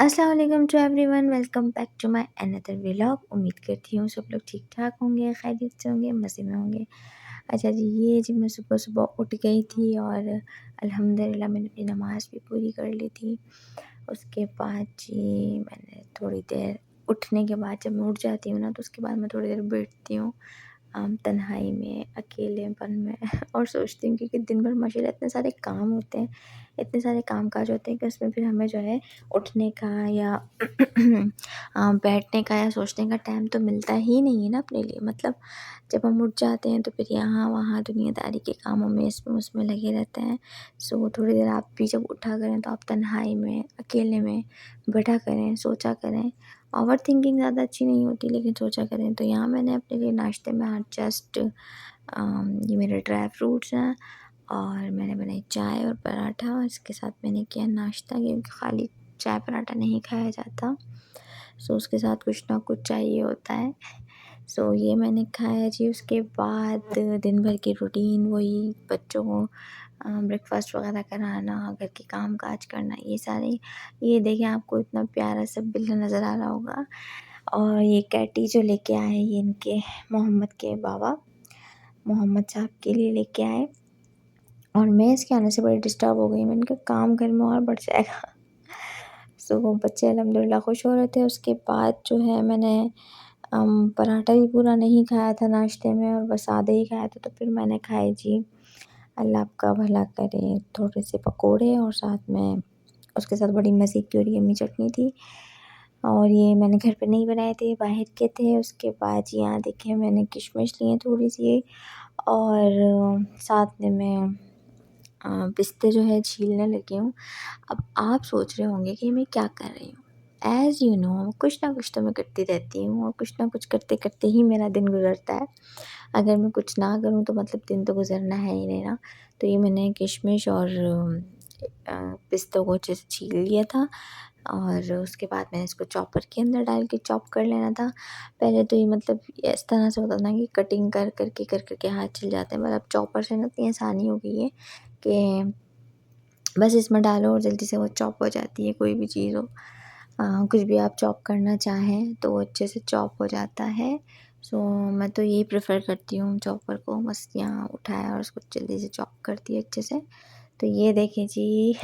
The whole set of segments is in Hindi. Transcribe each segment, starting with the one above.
अस्सलाम वालेकुम to everyone, welcome back to my another vlog. उम्मीद करती हूँ सब लोग ठीक ठाक होंगे, खैरियत से होंगे, मज़े में होंगे। अच्छा जी, ये जी मैं सुबह सुबह उठ गई थी और अल्हम्दुलिल्लाह मैंने अपनी नमाज़ भी पूरी कर ली थी। उसके बाद जी मैंने थोड़ी देर उठने के बाद जब मैं उठ जाती हूँ ना तो उसके बाद मैं थोड़ी देर बैठती हूँ तन्हाई में, अकेलेपन में और सोचती हूँ क्योंकि दिन भर माशाल्लाह इतने सारे काम होते हैं, इतने सारे काम-काज होते हैं कि उसमें फिर हमें जो है उठने का या बैठने का या सोचने का टाइम तो मिलता ही नहीं है ना अपने लिए। मतलब जब हम उठ जाते हैं तो फिर यहाँ-वहाँ दुनियादारी के कामों में इसमें उसमें लगे रहते हैं। सो थोड़ी देर आप भी जब उठा करें तो आप तन्हाई में, अकेले में बैठा करें, सोचा करें। ओवरथिंकिंग ज़्यादा अच्छी नहीं होती लेकिन सोचा करें। तो यहाँ मैंने अपने लिए नाश्ते में आज जस्ट ये मेरे ड्राई फ्रूट्स हैं और मैंने बनाई चाय और पराठा और इसके साथ मैंने किया नाश्ता क्योंकि खाली चाय पराठा नहीं खाया जाता। सो उसके साथ कुछ ना कुछ चाहिए होता है। सो ये मैंने खाया जी। उसके बाद दिन भर की रूटीन वही बच्चों को ब्रेकफ़ास्ट वगैरह कराना, घर के काम-काज करना, ये सारे। ये देखिए आपको इतना प्यारा सा बिल्ला नज़र आ रहा होगा और ये कैटी जो लेके आए ये इनके मोहम्मद के बाबा, मोहम्मद साहब के लिए लेके आए और मैं इसके आने से बड़ी डिस्टर्ब हो गई। मैंने कहा काम घर में और बढ़ जाएगा। सो वो बच्चे अल्हम्दुलिल्लाह खुश हो रहे थे। उसके बाद जो है मैंने पराठा भी पूरा नहीं खाया था नाश्ते में और बस आधे ही खाया था तो फिर मैंने खाए जी। अल्लाह आपका भला करे। थोड़े से पकोड़े और साथ में उसके साथ बड़ी मज़े की और यम्मी चटनी थी और ये मैंने घर पे नहीं बनाए थे, बाहर के थे। उसके बाद यहाँ देखिए मैंने किशमिश ली है थोड़ी-सी और साथ में मैं पिस्ते जो है छीलने लगी हूँ। अब आप सोच रहे होंगे कि मैं क्या कर रही हूँ? ऐज़ यू नो कुछ ना कुछ तो मैं करती रहती हूँ और कुछ ना कुछ करते-करते ही मेरा दिन गुज़रता है। अगर मैं कुछ ना करूँ तो मतलब दिन तो गुज़रना है ही नहीं ना। तो ये मैंने किशमिश और पिस्तों को अच्छे से छील लिया था और उसके बाद मैंने इसको चॉपर के अंदर डाल के चॉप कर लेना था। पहले तो ये मतलब इस तरह से होता था ना कि कटिंग कर कर के हाथ छिल जाते हैं, पर अब चॉपर से ना इतनी आसानी हो गई है कि बस इसमें डालो और जल्दी से वो चॉप हो जाती है कोई भी चीज़ हो। कुछ भी आप चॉप करना चाहें तो वो अच्छे से चॉप हो जाता है। सो मैं तो यही प्रेफ़र करती हूँ चॉपर को, बस यहाँ उठाया और उसको जल्दी से चॉप कर दिया अच्छे से। तो ये देखिए जी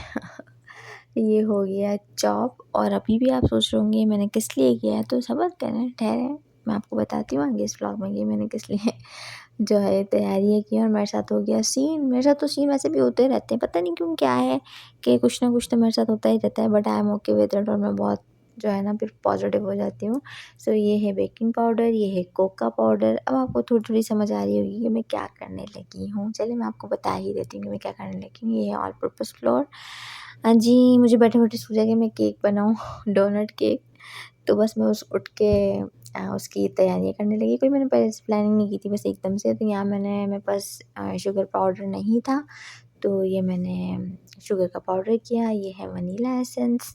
ये हो गया चॉप और अभी भी आप सोच रहे होंगे मैंने किस लिए किया है, तो सब्र करें, ठहरें, मैं आपको बताती हूँ आगे इस व्लॉग में कि मैंने किस लिए जो है तैयारियाँ की और मेरे साथ हो गया सीन। मेरे साथ तो सीन वैसे भी होते रहते हैं, पता नहीं क्यों क्या है कि कुछ ना कुछ तो मेरे साथ होता ही रहता है, but I am okay with it और मैं बहुत जो है ना फिर पॉजिटिव हो जाती हूँ। सो ये है बेकिंग पाउडर, ये है कोका पाउडर। अब आपको थोड़ी-थोड़ी समझ आ रही होगी कि मैं क्या करने लगी हूँ। चलिए मैं आपको बता ही देती हूँ कि मैं क्या करने लगी हूँ। ये है ऑल पर्पज़ फ्लोर। हाँ जी, मुझे बैठे-बैठे सूझा कि मैं केक बनाऊँ डोनट केक। तो बस मैं उस उठ के उसकी तैयारियाँ करने लगी। कोई मैंने पहले से प्लानिंग नहीं की थी, बस एकदम से। तो यहाँ मेरे पास शुगर पाउडर नहीं था, तो ये मैंने शुगर का पाउडर किया। ये है वनीला एसेंस।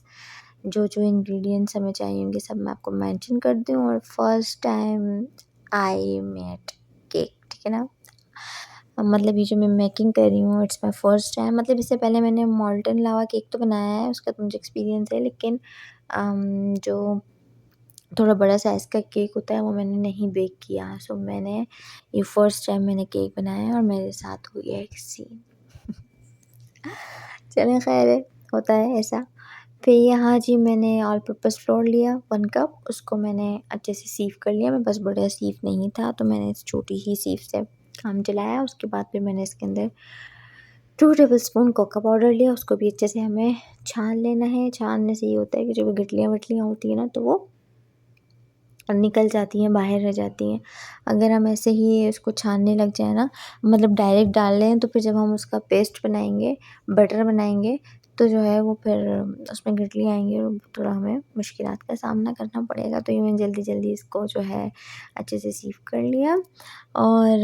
जो-जो इंग्रीडिएंट्स हमें चाहिए होंगे सब मैं आपको मेंशन कर दूँ और first time I made cake, ठीक है ना? मतलब ये जो मैं मेकिंग कर रही हूँ इट्स माय फर्स्ट टाइम। मतलब इससे पहले मैंने मोल्टन लावा केक तो बनाया है, उसका तो मुझे एक्सपीरियंस है, लेकिन जो थोड़ा बड़ा साइज़ का केक होता है वो मैंने नहीं बेक किया। सो मैंने ये फर्स्ट टाइम मैंने केक बनाया है और मेरे साथ हुई है एक सीन। चलें खैर है, होता है ऐसा। फिर यहाँ जी मैंने ऑल पर्पज़ फ्लोर लिया 1 कप, उसको मैंने अच्छे से सीव कर लिया। मेरे पास बड़ा सीव नहीं था तो मैंने इस छोटी ही सीव से काम चलाया। उसके बाद फिर मैंने इसके अंदर 2 टेबलस्पून कोका पाउडर लिया, उसको भी अच्छे से हमें छान लेना है। छानने से ये होता है कि जो भी गिठलियाँ-विठलियाँ होती हैं ना तो वो निकल जाती हैं, बाहर रह जाती हैं। अगर हम ऐसे ही उसको छानने लग जाएँ ना, मतलब डायरेक्ट डाल लें तो फिर जब हम उसका पेस्ट बनाएँगे, बैटर बनाएँगे तो जो है वो फिर उसमें गिठलियाँ आएँगी और थोड़ा हमें मुश्किलात का सामना करना पड़ेगा। तो ये मैंने जल्दी-जल्दी इसको जो है अच्छे से सीव कर लिया और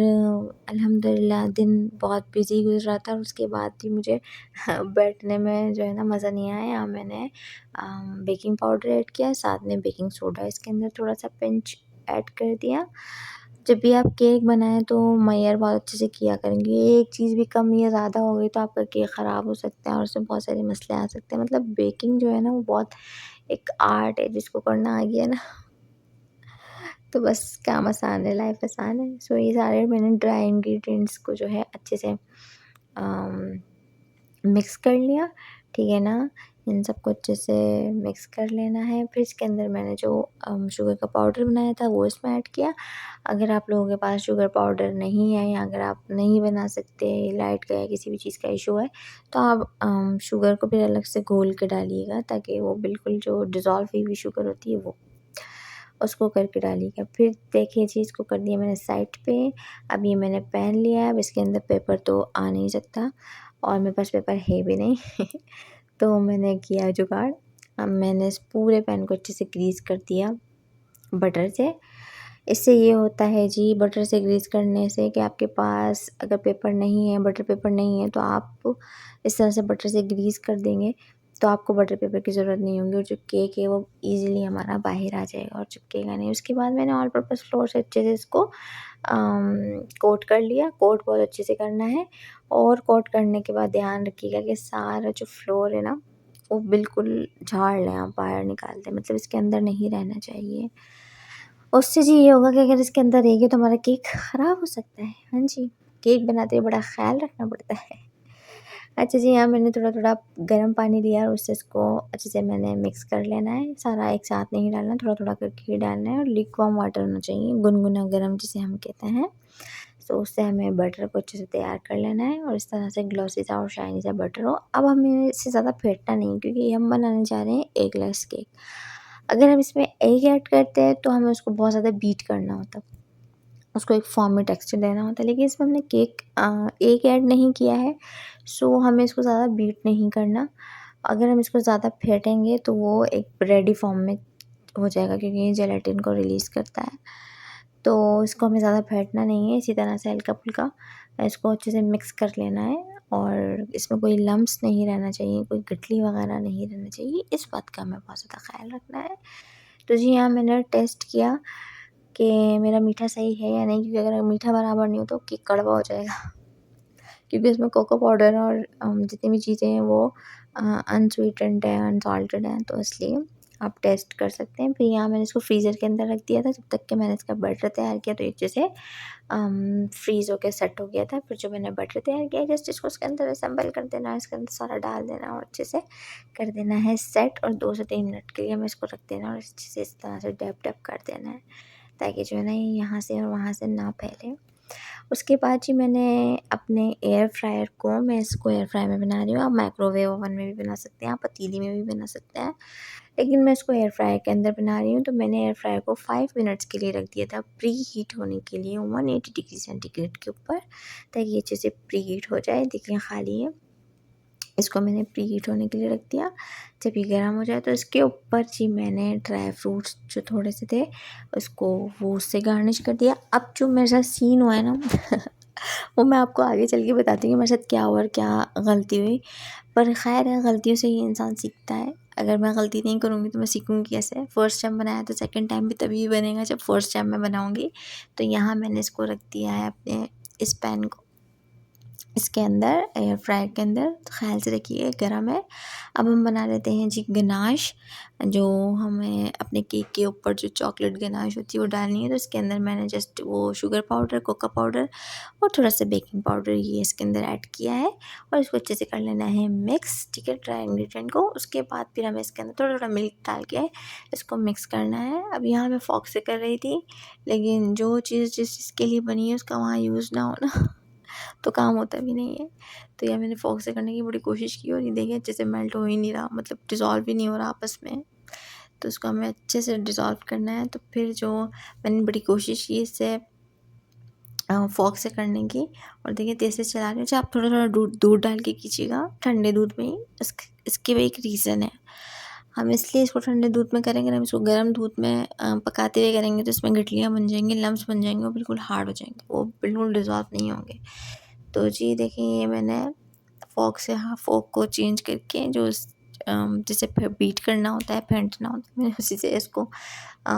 अल्हम्दुलिल्लाह दिन बहुत बिज़ी गुज़रा था और उसके बाद भी मुझे बैठने में जो है ना मज़ा नहीं आया। मैंने बेकिंग पाउडर ऐड किया, साथ में बेकिंग सोडा इसके अंदर थोड़ा-सा पिंच ऐड कर दिया। जब भी आप केक बनाएं तो मेजर बहुत अच्छे से किया करेंगे। एक चीज़ भी कम या ज़्यादा हो गई तो आपका केक ख़राब हो सकता है और उसमें बहुत सारे मसले आ सकते हैं। मतलब बेकिंग जो है ना वो बहुत एक आर्ट है, जिसको करना आ गया ना तो बस काम आसान है, लाइफ आसान है। सो ये सारे मैंने ड्राई इंग्रेडिएंट्स को जो है अच्छे से मिक्स कर लिया, ठीक है ना। इन सबको अच्छे से मिक्स कर लेना है। फिर इसके अंदर मैंने जो शुगर का पाउडर बनाया था वो इसमें ऐड किया। अगर आप लोगों के पास शुगर पाउडर नहीं है या अगर आप नहीं बना सकते, लाइट का या किसी भी चीज़ का इशू है, तो आप शुगर को फिर अलग से घोल के डालिएगा, ताकि वो बिल्कुल जो डिज़ोल्व हुई हुई शुगर होती है वो उसको करके डालिएगा। फिर देखिए जी, इसको कर दिया मैंने साइड पे। अब ये मैंने पैन लिया है, अब इसके अंदर पेपर तो आ नहीं सकता और मेरे पास पेपर है भी नहीं तो मैंने किया जुगाड़। अब मैंने इस पूरे पैन को अच्छे से ग्रीस कर दिया बटर से। इससे ये होता है जी, बटर से ग्रीस करने से कि आपके पास अगर पेपर नहीं है, बटर पेपर नहीं है, तो आप इस तरह से बटर से ग्रीस कर देंगे तो आपको बटर पेपर की ज़रूरत नहीं होगी और जो केक है वो ईज़िली हमारा बाहर आ जाएगा और चिपकेगा नहीं। उसके बाद मैंने ऑल पर्पज़ फ्लोर से अच्छे से इसको कोट कर लिया। कोट बहुत अच्छे से करना है और कोट करने के बाद ध्यान रखिएगा कि सारा जो फ्लोर है ना वो बिल्कुल झाड़ लें आप, बाहर निकाल दें, मतलब इसके अंदर नहीं रहना चाहिए। उससे जी ये होगा कि अगर इसके अंदर रहेगी तो हमारा केक ख़राब हो सकता है। हाँ जी, केक बनाते हुए बड़ा ख़्याल रखना पड़ता है। अच्छा जी, यहाँ मैंने थोड़ा-थोड़ा गर्म पानी लिया और उससे इसको अच्छे से मैंने मिक्स कर लेना है। सारा एक साथ नहीं डालना, थोड़ा-थोड़ा करके ही डालना है और लिक्वार्म वाटर होना चाहिए, गुनगुना गर्म जिसे हम कहते हैं। तो उससे हमें बटर को अच्छे से तैयार कर लेना है और इस तरह से ग्लॉसी सा और शाइनी सा बटर हो। अब हमें इससे ज़्यादा फेंटना नहीं, क्योंकि हम बनाने जा रहे हैं एगलेस केक। अगर हम इसमें एग ऐड करते हैं तो हमें उसको बहुत ज़्यादा बीट करना होता है, उसको एक फॉर्मी टेक्सचर देना होता है। लेकिन इसमें हमने एग ऐड नहीं किया है, सो हमें इसको ज़्यादा बीट नहीं करना। अगर हम इसको ज़्यादा फेंटेंगे तो वो एक ब्रेडी फॉर्म में हो जाएगा, क्योंकि ये जेलेटिन को रिलीज़ करता है। तो इसको हमें ज़्यादा फेंटना नहीं है, इसी तरह से हल्का-फुल्का इसको अच्छे से मिक्स कर लेना है और इसमें कोई लम्प्स नहीं रहना चाहिए, कोई गठली वगैरह नहीं रहना चाहिए, इस बात का हमें बहुत ज़्यादा ख़्याल रखना है। तो जी हाँ, मैंने टेस्ट किया कि मेरा मीठा सही है या नहीं, क्योंकि अगर मीठा बराबर नहीं हो तो केक कड़वा हो जाएगा। क्योंकि उसमें कोको पाउडर और जितनी भी चीज़ें हैं वो अनस्वीटेंड है, अनसॉल्टेड हैं, तो इसलिए आप टेस्ट कर सकते हैं। फिर यहाँ मैंने इसको फ्रीज़र के अंदर रख दिया था जब तक कि मैंने इसका बैटर तैयार किया, तो अच्छे से फ्रीज़ होके सेट हो गया था। फिर जो मैंने बैटर तैयार किया, जस्ट इसको उसके अंदर असेंबल कर देना है, इसके अंदर सारा डाल देना और अच्छे से कर देना है सेट और 2 से 3 मिनट के लिए हमें इसको रख देना और अच्छे से इस तरह से डैप-डैप कर देना है, ताकि जो है ना ये यहाँ से और वहाँ से ना फैले। उसके बाद जी मैंने अपने एयर फ्रायर को, मैं इसको एयर फ्रायर में बना रही हूँ, आप माइक्रोवेव ओवन में भी बना सकते हैं, आप पतीली में भी बना सकते हैं, लेकिन मैं इसको एयर फ्रायर के अंदर बना रही हूँ। तो मैंने एयर फ्रायर को 5 मिनट्स के लिए रख दिया था प्री हीट होने के लिए 180 डिग्री सेंटीग्रेड के ऊपर, ताकि अच्छे से प्री हीट हो जाए। देखिए खाली है, इसको मैंने प्री हीट होने के लिए रख दिया। जब ये गर्म हो जाए तो इसके ऊपर जी मैंने ड्राई फ्रूट्स जो थोड़े से थे उसको वो उससे गार्निश कर दिया। अब जो मेरे साथ सीन हुआ है ना वो मैं आपको आगे चल के बताती हूँ कि मेरे साथ क्या हुआ और क्या गलती हुई। पर ख़ैर है, गलतियों से ही इंसान सीखता है। अगर मैं गलती नहीं करूँगी तो मैं सीखूँगी कैसे? फर्स्ट टाइम बनाया तो सेकंड टाइम भी तभी बनेगा जब फर्स्ट टाइम मैं बनाऊँगी। तो यहाँ मैंने इसको रख दिया है अपने इस पैन को इसके अंदर, एयर फ्रायर के अंदर, तो ख़्याल से रखिए गरम है। अब हम बना लेते हैं जी गनाश, जो हमें अपने केक के ऊपर जो चॉकलेट गनाश होती है वो डालनी है। तो इसके अंदर मैंने जस्ट वो शुगर पाउडर, कोको पाउडर और थोड़ा सा बेकिंग पाउडर ये इसके अंदर ऐड किया है और इसको अच्छे से कर लेना है मिक्स, ठीक है, ड्राई इंग्रेडिएंट को। उसके बाद फिर हमें इसके अंदर थोड़ा थोड़ा मिल्क डाल के इसको मिक्स करना है। अब यहाँ मैं फॉक से कर रही थी, लेकिन जो चीज़ जिस चीज़ के लिए बनी है उसका वहाँ यूज़ ना हो ना तो काम होता भी नहीं है। तो यह मैंने फ़ॉग से करने की बड़ी कोशिश की और ये देखिए अच्छे से मेल्ट हो ही नहीं रहा, मतलब डिज़ॉल्व ही नहीं हो रहा आपस में। तो इसको हमें अच्छे से डिज़ॉल्व करना है। तो फिर जो मैंने बड़ी कोशिश की इससे फ़ॉग से करने की, और देखिए तेज़ से चला रही हूँ। अच्छा, आप थोड़ा-थोड़ा दूध दूध डाल के कीजिएगा, ठंडे दूध में ही। इसके भी एक रीज़न है। हम इसलिए इसको ठंडे दूध में करेंगे, अगर हम इसको गर्म दूध में पकाते हुए करेंगे तो इसमें गठलियाँ बन जाएँगी, लम्प्स बन जाएँगे और बिल्कुल हार्ड हो जाएँगे, वो बिल्कुल डिज़ॉल्व नहीं होंगे। तो जी देखिए, ये मैंने फ़ॉक से, हाँ, फ़ॉक को चेंज करके जो जिसे बीट करना होता है, फेंटना होता है, मैंने उसी से इसको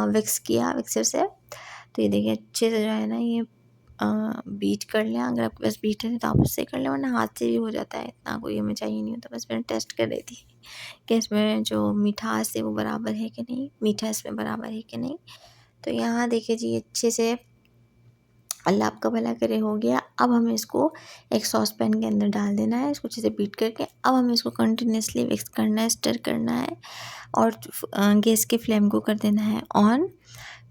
विक्स किया, मिक्सर से। तो ये देखिए अच्छे से जो है ना ये बीट कर लें। अगर आपके पास बीटर है तो आप उससे कर लें, वरना हाथ से भी हो जाता है, इतना कोई हमें चाहिए नहीं होता। बस मैंने टेस्ट कर रही थी कि इसमें जो मिठास है वो बराबर है कि नहीं, मीठा इसमें बराबर है कि नहीं। तो यहाँ देखिए जी अच्छे से अल्लाह आपका भला करे हो गया। अब हमें इसको एक सॉस पैन के अंदर डाल देना है, इसको अच्छे से बीट करके। अब हमें इसको कंटिन्यूसली मिक्स करना है, स्टर करना है और गैस के फ्लेम को कर देना है ऑन।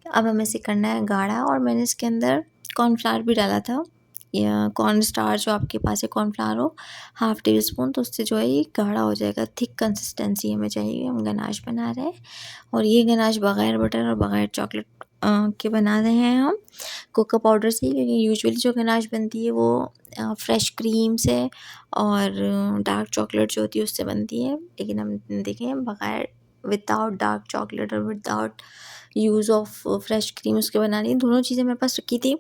अब हमें इसे करना है गाढ़ा, और मैंने इसके अंदर कॉर्नफ्लावर भी डाला था, या कॉर्न स्टार जो आपके पास है कॉर्नफ्लावर हो, हाफ़ टी स्पून। तो उससे जो है ये गाढ़ा हो जाएगा, थिक कंसिस्टेंसी हमें चाहिए। हम गनाश बना रहे हैं, और ये गनाश बग़ैर बटर और बग़ैर चॉकलेट के बना रहे हैं हम कोको पाउडर से, क्योंकि यूजुअली जो गनाश बनती है वो फ्रेश क्रीम से और डार्क चॉकलेट जो होती है उससे बनती है। लेकिन हम देखें बग़ैर, विदाउट डार्क चॉकलेट और without use of fresh cream उसके बना रही, दोनों चीज़ें मेरे पास रखी थी।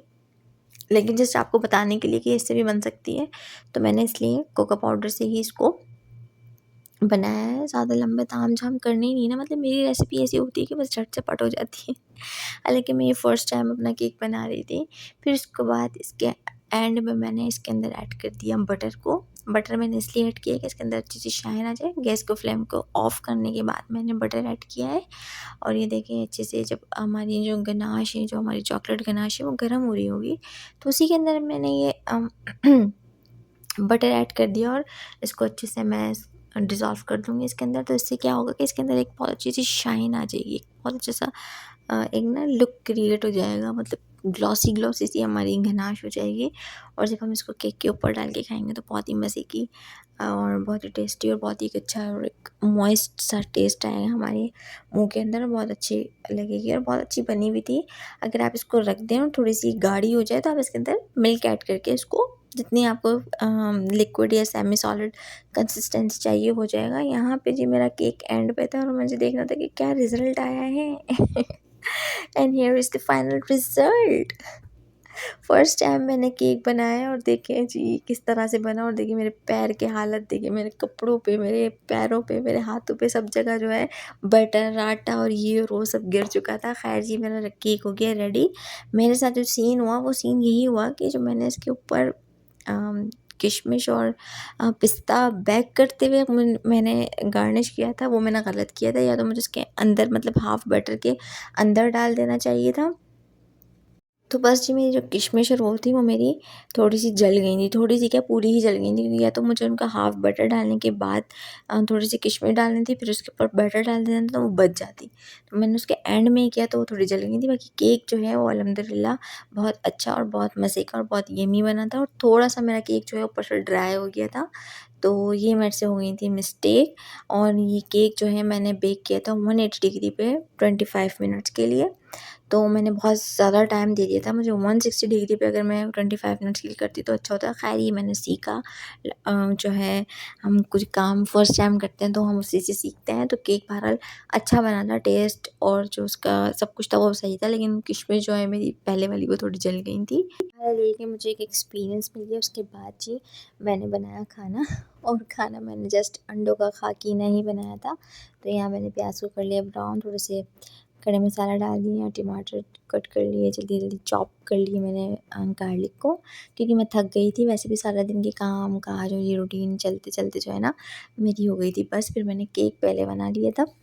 लेकिन जस्ट आपको बताने के लिए कि इससे भी बन सकती है, तो मैंने इसलिए कोको पाउडर से ही इसको बनाया है। ज़्यादा लंबे ताम-झाम करने ही नहीं ना, मतलब मेरी रेसिपी ऐसी होती है कि बस झट से पट हो जाती है। हालाँकि मैं ये फर्स्ट टाइम अपना केक बना रही थी। फिर उसके बाद इसके एंड में मैंने इसके अंदर ऐड कर दिया बटर को। बटर मैंने इसलिए ऐड किया कि इसके अंदर अच्छी सी शाइन आ जाए। गैस को फ्लेम को ऑफ़ करने के बाद मैंने बटर ऐड किया है, और ये देखिए अच्छे से जब हमारी जो गनाश है, जो हमारी चॉकलेट गनाश है वो गर्म हो रही होगी, तो उसी के अंदर मैंने ये बटर ऐड कर दिया, और इसको अच्छे से मैं डिज़ोल्व कर दूँगी इसके अंदर। तो इससे क्या होगा कि इसके अंदर एक बहुत अच्छी सी शाइन आ जाएगी, एक बहुत अच्छा सा एक ना लुक क्रिएट हो जाएगा, मतलब ग्लॉसी ग्लॉसी सी हमारी गनाश हो जाएगी। और जब हम इसको केक के ऊपर डाल के खाएंगे तो बहुत ही मज़े की और बहुत ही टेस्टी और बहुत ही अच्छा और एक मॉइस्ट सा टेस्ट आएगा हमारे मुंह के अंदर, और बहुत अच्छी लगेगी और बहुत अच्छी बनी हुई थी। अगर आप इसको रख दें और थोड़ी सी गाढ़ी हो जाए तो आप इसके अंदर मिल्क ऐड करके इसको, जितनी आपको लिक्विड या सेमी सॉलिड कंसिस्टेंसी चाहिए हो जाएगा। यहाँ पे जी मेरा केक एंड पे था और मुझे देखना था कि क्या रिज़ल्ट आया है। And here is the final result. First time मैंने केक बनाया, और देखिए जी किस तरह से बना, और देखिए मेरे पैर की हालत देखिए, मेरे कपड़ों पे, मेरे पैरों पे, मेरे हाथों पे, सब जगह जो है बटर, आटा और ये और वो सब गिर चुका था। खैर जी मेरा केक हो गया रेडी। मेरे साथ जो सीन हुआ वो सीन यही हुआ कि जो मैंने इसके ऊपर किशमिश और पिस्ता बेक करते हुए मैंने गार्निश किया था, वो मैंने गलत किया था। या तो मुझे उसके अंदर मतलब हाफ़ बटर के अंदर डाल देना चाहिए था। तो बस जी मेरी जो किशमिश और वो थी वो मेरी थोड़ी-सी जल गई थी, थोड़ी-सी क्या पूरी ही जल गई थी, क्योंकि या तो मुझे उनका हाफ़ बटर डालने के बाद थोड़ी-सी किशमिश डालनी थी, फिर उसके ऊपर बटर डाल देना था तो वो बच जाती। तो मैंने उसके एंड में ही किया तो वो थोड़ी जल गई थी। बाकी केक जो है वो अल्हम्दुलिल्लाह बहुत अच्छा और बहुत मज़े का और बहुत यम्मी बना था, और थोड़ा-सा मेरा केक जो है ऊपर से ड्राई हो गया था। तो ये मेरे से हो गई थी मिस्टेक, और ये केक जो है मैंने बेक किया था 180 डिग्री पे 25 मिनट्स के लिए। तो मैंने बहुत ज़्यादा टाइम दे दिया था। मुझे 160 डिग्री पे अगर मैं 25 मिनट्स के लिए करती तो अच्छा होता। ख़ैर ये मैंने सीखा। जो है हम कुछ काम फर्स्ट टाइम करते हैं तो हम उसी से सीखते हैं। तो केक बहरहाल अच्छा बना था, टेस्ट और जो उसका सब कुछ था वो सही था, लेकिन किशमिश जो है मेरी पहले वाली वो थोड़ी जल गई थी। बहरहाल ये कि मुझे एक एक्सपीरियंस मिल गया। उसके बाद जी मैंने बनाया खाना, और खाना मैंने जस्ट अंडों का खाकीना ही बनाया था। तो यहाँ मैंने प्याज़ को कर लिया ब्राउन, थोड़े से खड़े मसाला डाल दिए, टमाटर कट कर लिए, जल्दी-जल्दी चॉप कर लिए मैंने गार्लिक को, क्योंकि मैं थक गई थी। वैसे भी सारा दिन के काम-काज और ये रूटीन चलते-चलते जो है ना मेरी हो गई थी बस। फिर मैंने केक पहले बना लिया था।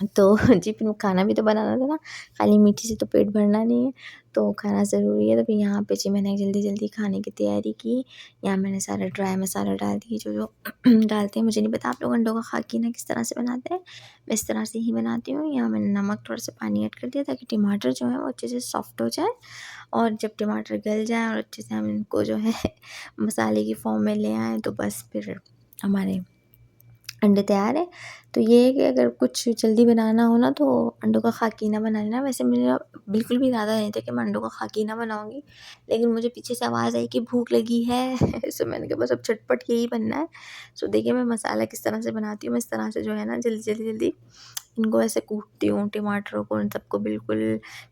तो जी फिर खाना भी तो बनाना था ना, खाली मीठी से तो पेट भरना नहीं है, तो खाना ज़रूरी है। तो फिर यहाँ पे जी मैंने जल्दी-जल्दी खाने की तैयारी की। यहाँ मैंने सारा ड्राई मसाला डाल दिए जो-जो डालते हैं। मुझे नहीं पता आप लोग अंडों का खाकीना किस तरह से बनाते हैं, मैं इस तरह से ही बनाती हूँ। यहाँ मैंने नमक, थोड़ा-सा पानी ऐड कर दिया ताकि टमाटर जो है वो अच्छे से सॉफ्ट हो जाए, और जब टमाटर गल जाएँ और अच्छे से हम इनको जो है मसाले की फ़ॉर्म में ले आएँ, तो बस फिर हमारे अंडे तैयार है। तो ये है कि अगर कुछ जल्दी बनाना हो ना तो अंडों का खाकीना बना लेना। वैसे मेरा बिल्कुल भी इरादा नहीं था कि मैं अंडों का खाकीना बनाऊँगी, लेकिन मुझे पीछे से आवाज़ आई कि भूख लगी है। सो मैंने कहा बस अब झटपट यही बनना है। सो देखिए मैं मसाला किस तरह से बनाती हूँ, मैं इस तरह से जो है ना जल्दी इनको ऐसे कूटती हूँ टमाटरों को, इन सबको बिल्कुल,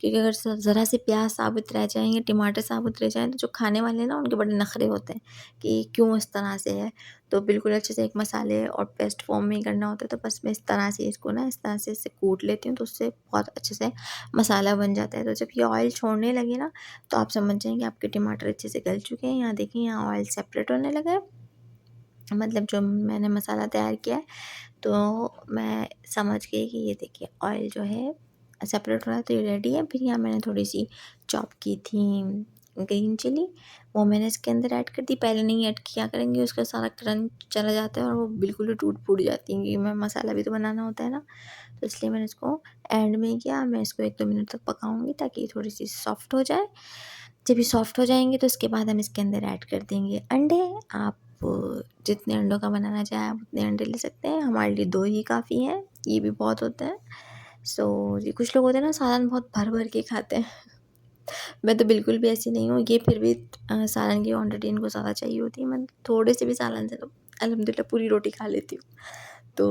क्योंकि अगर ज़रा से प्याज साबुत रह जाएँ या टमाटर साबुत रह जाएँ तो जो खाने वाले हैं ना उनके बड़े नखरे होते हैं कि क्यों इस तरह से है। तो बिल्कुल अच्छे से एक मसाले और पेस्ट फॉर्म में ही करना होता है, तो बस मैं इस तरह से इसको ना इस तरह से इसे कूट लेती हूँ, तो उससे बहुत अच्छे से मसाला बन जाता है। तो जब ये ऑयल छोड़ने लगे ना तो आप समझ जाएँ कि आपके टमाटर अच्छे से गल चुके हैं। यहाँ देखिए, यहाँ ऑयल सेपरेट होने लगा है, मतलब जो मैंने मसाला तैयार किया है। तो मैं समझ गई कि ये देखिए ऑयल जो है सेपरेट हो रहा है, तो ये रेडी है। फिर यहाँ मैंने थोड़ी सी चॉप की थी ग्रीन चिली, वो मैंने इसके अंदर ऐड कर दी। पहले नहीं ऐड किया करेंगे, उसका सारा क्रंच चला जाता है और वो बिल्कुल ही टूट फूट जाती है, क्योंकि मैं मसाला भी तो बनाना होता है ना। तो इसलिए मैंने इसको एंड में किया। मैं इसको 1-2 मिनट तक पकाऊंगी ताकि ये थोड़ी सी सॉफ्ट हो जाए। जब ये सॉफ्ट हो जाएंगे तो इसके बाद हम इसके अंदर ऐड कर देंगे अंडे। आप जितने अंडों का बनाना चाहें आप उतने अंडे ले सकते हैं, हमारे लिए 2 ही काफ़ी हैं, ये भी बहुत होता है। सो ये कुछ लोग होते हैं ना सालन बहुत भर भर के खाते हैं, मैं तो बिल्कुल भी ऐसी नहीं हूँ। ये फिर भी सालन की क्वांटिटी इनको ज़्यादा चाहिए होती है, मैं थोड़े से भी सालन से तो अल्हम्दुलिल्लाह पूरी रोटी खा लेती हूँ। तो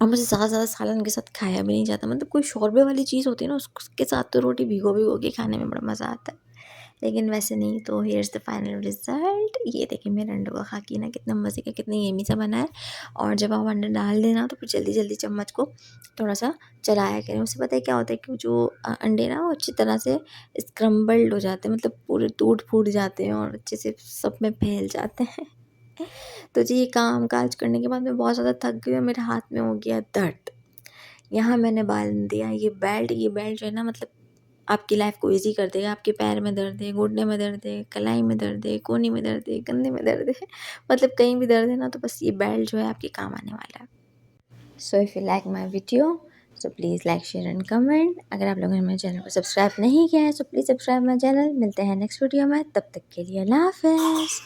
और मुझे ज़्यादा सालन के साथ खाया भी नहीं जाता, मतलब कोई शोरबे वाली चीज़ होती है ना उसके साथ तो रोटी भिगो के खाने में बड़ा मज़ा आता है, लेकिन वैसे नहीं। तो here is the final result. ये देखिए मेरे अंडों का खाकी ना कितना मज़े का, कितना यम्मी सा बना है। और जब आप अंडा डाल देना तो फिर जल्दी जल्दी चम्मच को थोड़ा सा चलाया करें, उससे पता है क्या होता है कि जो अंडे ना वो अच्छी तरह से स्क्रम्बल्ड हो जाते हैं, मतलब पूरे टूट फूट जाते हैं और अच्छे से सब में फैल जाते हैं। तो जी ये काम काज करने के बाद मैं बहुत ज़्यादा थक गई और मेरे हाथ में हो गया दर्द। यहाँ मैंने बांध दिया ये बेल्ट जो है ना, मतलब आपकी लाइफ को ईज़ी कर देगा। आपके पैर में दर्द है, घुटने में दर्द है, कलाई में दर्द है, कोहनी में दर्द है, कंधे में दर्द है, मतलब कहीं भी दर्द है ना तो बस ये बेल्ट जो है आपके काम आने वाला है। So if you like my video so please like share and comment. अगर आप लोगों ने मेरे चैनल को सब्सक्राइब नहीं किया है so please subscribe my channel. मिलते हैं नेक्स्ट वीडियो में, तब तक के लिए अल्लाह हाफ़िज़।